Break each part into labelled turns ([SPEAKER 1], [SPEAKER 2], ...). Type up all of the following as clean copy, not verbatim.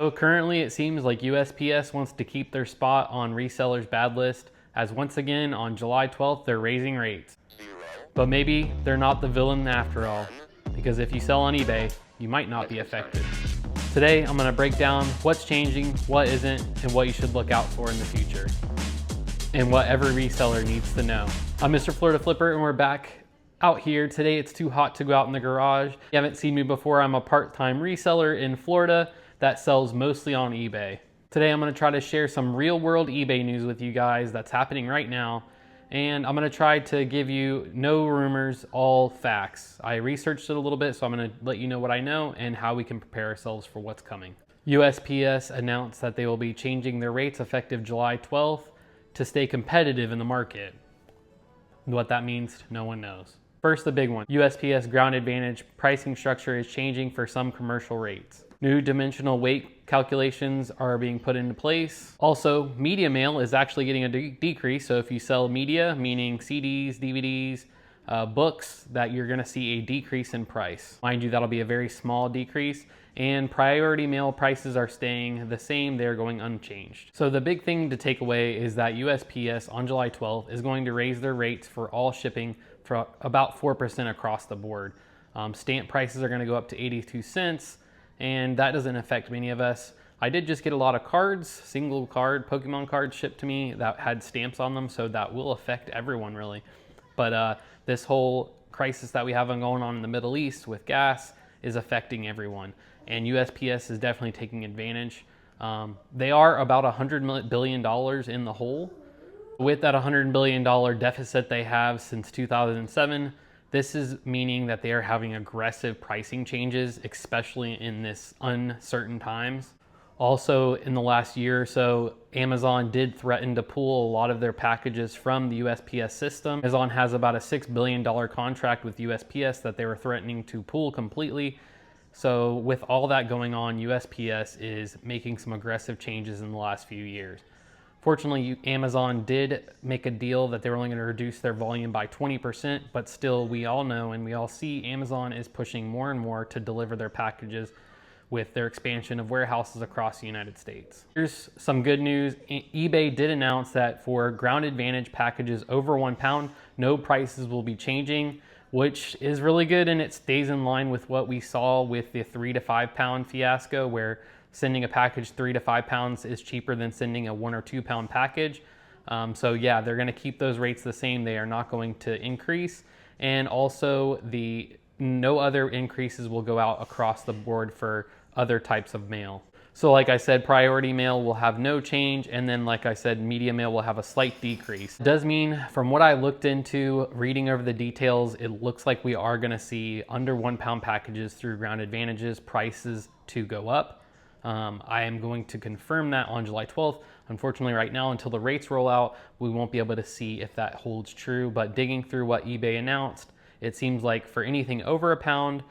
[SPEAKER 1] So currently it seems like USPS wants to keep their spot on resellers' bad list, as once again on July 12th they're raising rates. But maybe they're not the villain after all, because if you sell on eBay, you might not be affected. Today I'm going to break down what's changing, what isn't, and what you should look out for in the future, and what every reseller needs to know. I'm MrFloridaFlipper and we're back out here. Today it's too hot to go out in the garage. If you haven't seen me before, I'm a part-time reseller in Florida that sells mostly on eBay. Today I'm going to try to share some real-world eBay news with you guys that's happening right now, and I'm going to try to give you no rumors, all facts. I researched it a little bit, so I'm going to let you know what I know and how we can prepare ourselves for what's coming. USPS announced that they will be changing their rates effective July 12th to stay competitive in the market. What that means, no one knows. First, the big one. USPS Ground Advantage pricing structure is changing for some commercial rates. New dimensional weight calculations are being put into place. Also, media mail is actually getting a decrease. So if you sell media, meaning CDs, DVDs, books, that you're gonna see a decrease in price. Mind you, that'll be a very small decrease. And priority mail prices are staying the same, they're going unchanged. So the big thing to take away is that USPS on July 12th is going to raise their rates for all shipping for about 4% across the board. Stamp prices are gonna go up to 82 cents, and that doesn't affect many of us. I did just get a lot of cards, single card Pokemon cards shipped to me that had stamps on them, so that will affect everyone really. But this whole crisis that we have going on in the Middle East with gas is affecting everyone, and USPS is definitely taking advantage. They are about $100 billion in the hole. With that $100 billion deficit they have since 2007, this is meaning that they are having aggressive pricing changes, especially in this uncertain times. Also, in the last year or so, Amazon did threaten to pull a lot of their packages from the USPS system. Amazon has about a $6 billion contract with USPS that they were threatening to pull completely. So with all that going on, USPS is making some aggressive changes in the last few years. Fortunately, Amazon did make a deal that they were only going to reduce their volume by 20%, but still we all know and we all see Amazon is pushing more and more to deliver their packages with their expansion of warehouses across the United States. Here's some good news. eBay did announce that for Ground Advantage packages over 1 pound, no prices will be changing, which is really good, and it stays in line with what we saw with the 3 to 5 pound fiasco, where sending a package 3 to 5 pounds is cheaper than sending a 1 or 2 pound package. So yeah, they're gonna keep those rates the same. They are not going to increase. And also no other increases will go out across the board for other types of mail. So like I said, priority mail will have no change. And then like I said, media mail will have a slight decrease. It does mean, from what I looked into, reading over the details, it looks like we are gonna see under 1 pound packages through Ground Advantages prices to go up. I am going to confirm that on July 12th. Unfortunately, right now, until the rates roll out, we won't be able to see if that holds true. But digging through what eBay announced, it seems like for anything over 1 pound,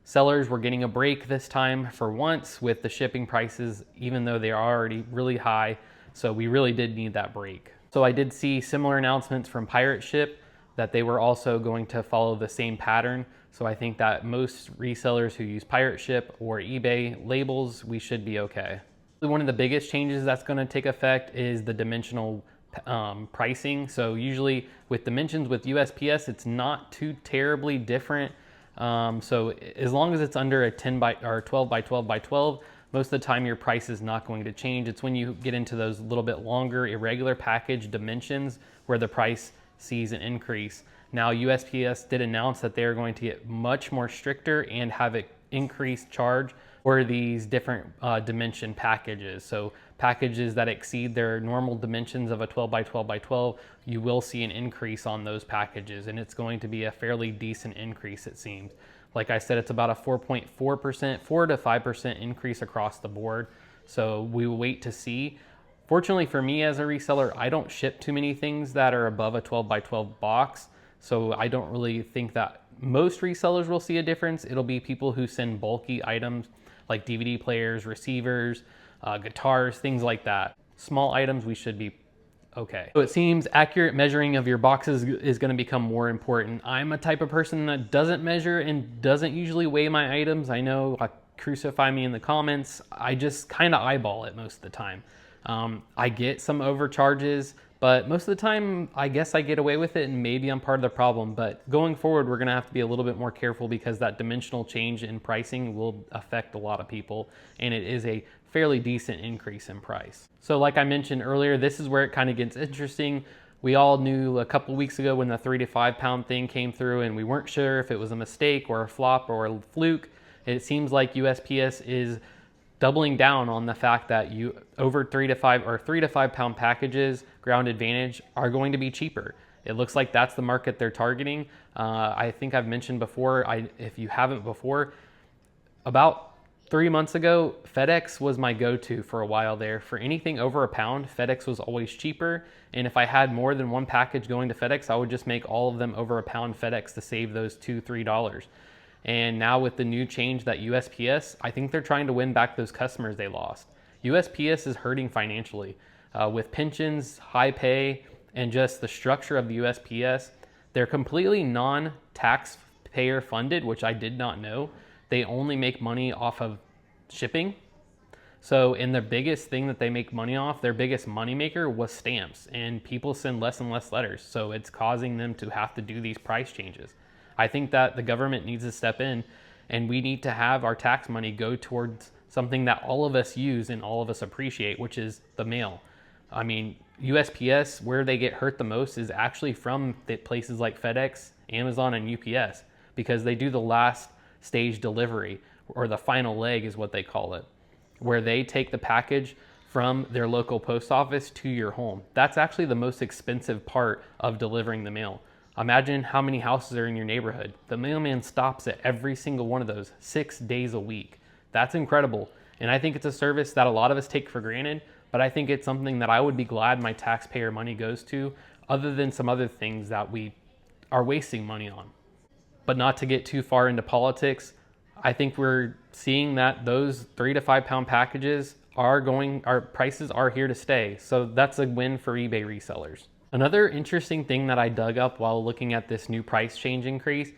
[SPEAKER 1] sellers were getting a break this time for once with the shipping prices, even though they are already really high. So we really did need that break. So I did see similar announcements from Pirate Ship that they were also going to follow the same pattern. So I think that most resellers who use Pirate Ship or eBay labels, we should be okay. One of the biggest changes that's going to take effect is the dimensional pricing. So usually with dimensions with USPS, it's not too terribly different. So as long as it's under a 10 by or 12 by 12 by 12, most of the time your price is not going to change. It's when you get into those little bit longer irregular package dimensions where the price sees an increase. Now USPS did announce that they are going to get much more stricter and have an increased charge for these different dimension packages. So packages that exceed their normal dimensions of a 12 by 12 by 12, you will see an increase on those packages, and it's going to be a fairly decent increase, it seems. Like I said, it's about a 4.4%, 4 to 5% increase across the board. So we will wait to see. Fortunately for me as a reseller, I don't ship too many things that are above a 12 by 12 box. So I don't really think that most resellers will see a difference. It'll be people who send bulky items like DVD players, receivers, guitars, things like that. Small items, we should be okay. So it seems accurate measuring of your boxes is going to become more important. I'm a type of person that doesn't measure and doesn't usually weigh my items. I know crucify me in the comments. I just kind of eyeball it most of the time. I get some overcharges, but most of the time, I guess I get away with it, and maybe I'm part of the problem. But going forward, we're gonna have to be a little bit more careful, because that dimensional change in pricing will affect a lot of people, and it is a fairly decent increase in price. So like I mentioned earlier, this is where it kind of gets interesting. We all knew a couple weeks ago when the 3 to 5 pound thing came through, and we weren't sure if it was a mistake or a flop or a fluke. It seems like USPS is doubling down on the fact that over 3 to 5 pound packages, Ground Advantage, are going to be cheaper. It looks like that's the market they're targeting. I think I've mentioned before, if you haven't before, about 3 months ago, FedEx was my go-to for a while there. For anything over a pound, FedEx was always cheaper. And if I had more than one package going to FedEx, I would just make all of them over a pound FedEx to save those $2, $3. And now with the new change that USPS, I think they're trying to win back those customers they lost. USPS is hurting financially with pensions, high pay, and just the structure of the USPS. They're completely non-taxpayer funded, which I did not know. They only make money off of shipping. So, and the biggest thing that they make money off, their biggest moneymaker was stamps, and people send less and less letters. So it's causing them to have to do these price changes. I think that the government needs to step in, and we need to have our tax money go towards something that all of us use and all of us appreciate, which is the mail. I mean, USPS, where they get hurt the most is actually from the places like FedEx, Amazon, and UPS, because they do the last stage delivery, or the final leg is what they call it, where they take the package from their local post office to your home. That's actually the most expensive part of delivering the mail. Imagine how many houses are in your neighborhood. The mailman stops at every single one of those 6 days a week. That's incredible. And I think it's a service that a lot of us take for granted, but I think it's something that I would be glad my taxpayer money goes to, other than some other things that we are wasting money on. But not to get too far into politics, I think we're seeing that those 3 to 5 pound packages our prices are here to stay. So that's a win for eBay resellers. Another interesting thing that I dug up while looking at this new price change increase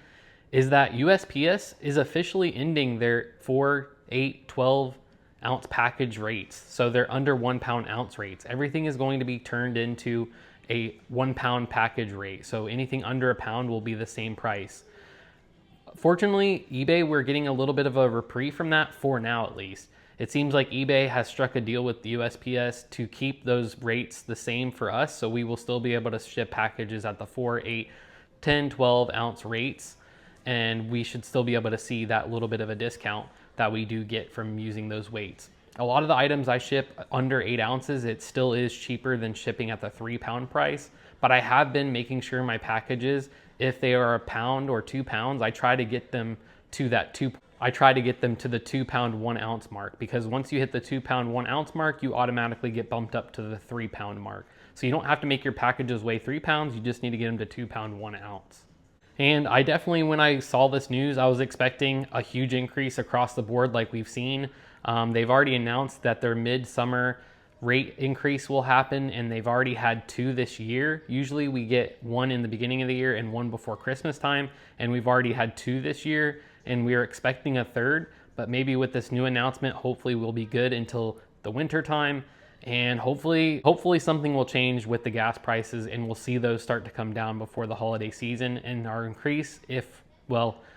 [SPEAKER 1] is that USPS is officially ending their 4, 8, 12 ounce package rates. So they're under 1 pound ounce rates. Everything is going to be turned into a 1 pound package rate. So anything under a pound will be the same price. Fortunately, eBay, we're getting a little bit of a reprieve from that for now, at least. It seems like eBay has struck a deal with the USPS to keep those rates the same for us, so we will still be able to ship packages at the 4, 8, 10, 12 ounce rates, and we should still be able to see that little bit of a discount that we do get from using those weights. A lot of the items I ship under 8 ounces, it still is cheaper than shipping at the 3 pound price, but I have been making sure my packages, if they are a pound or 2 pounds, I try to get them to the 2 pound 1 ounce mark, because once you hit the 2 pound 1 ounce mark, you automatically get bumped up to the 3 pound mark. So you don't have to make your packages weigh 3 pounds, you just need to get them to 2 pound 1 ounce. And I definitely, when I saw this news, I was expecting a huge increase across the board like we've seen. They've already announced that their mid-summer rate increase will happen, and they've already had 2 this year. Usually we get 1 in the beginning of the year and 1 before Christmas time, and we've already had 2 this year, and we are expecting a 3rd, but maybe with this new announcement, hopefully we'll be good until the winter time, and hopefully something will change with the gas prices, and we'll see those start to come down before the holiday season, and our increase,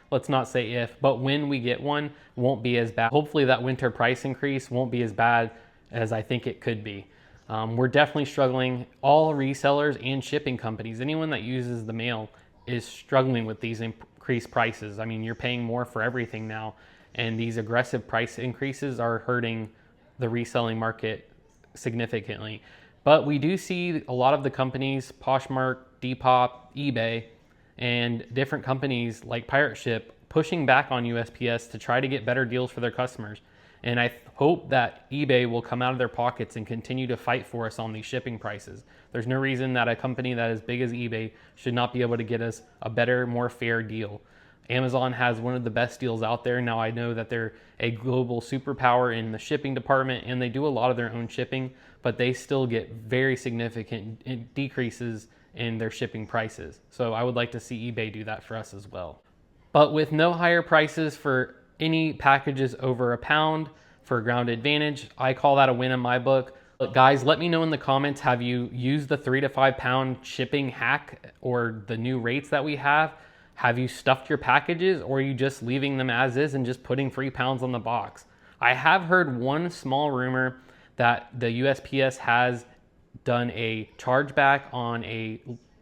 [SPEAKER 1] let's not say if, but when we get one, won't be as bad. Hopefully that winter price increase won't be as bad as I think it could be. We're definitely struggling. All resellers and shipping companies, anyone that uses the mail, is struggling with these increased prices. I mean, you're paying more for everything now, and these aggressive price increases are hurting the reselling market significantly. But we do see a lot of the companies, Poshmark, Depop, eBay, and different companies like Pirate Ship pushing back on USPS to try to get better deals for their customers. And I hope that eBay will come out of their pockets and continue to fight for us on these shipping prices. There's no reason that a company that is big as eBay should not be able to get us a better, more fair deal. Amazon has one of the best deals out there. Now I know that they're a global superpower in the shipping department, and they do a lot of their own shipping, but they still get very significant decreases in their shipping prices. So I would like to see eBay do that for us as well. But with no higher prices for any packages over a pound for ground advantage. I call that a win in my book. But guys, let me know in the comments, have you used the 3 to 5 pound shipping hack or the new rates that we have? Have you stuffed your packages, or are you just leaving them as is and just putting 3 pounds on the box? I have heard one small rumor that the USPS has done a chargeback on a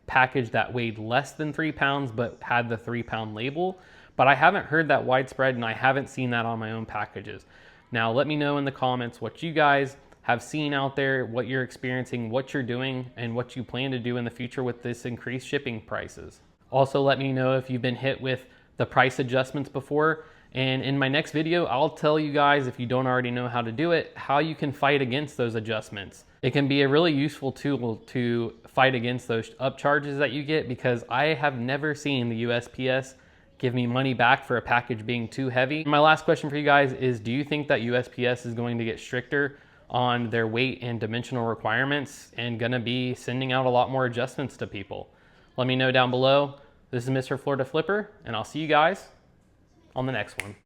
[SPEAKER 1] package that weighed less than 3 pounds but had the 3 pound label, but I haven't heard that widespread, and I haven't seen that on my own packages. Now let me know in the comments what you guys have seen out there, what you're experiencing, what you're doing, and what you plan to do in the future with this increased shipping prices. Also, let me know if you've been hit with the price adjustments before. And in my next video, I'll tell you guys, if you don't already know how to do it, how you can fight against those adjustments. It can be a really useful tool to fight against those upcharges that you get, because I have never seen the USPS give me money back for a package being too heavy. My last question for you guys is, do you think that USPS is going to get stricter on their weight and dimensional requirements and gonna be sending out a lot more adjustments to people? Let me know down below. This is Mr. Florida Flipper, and I'll see you guys on the next one.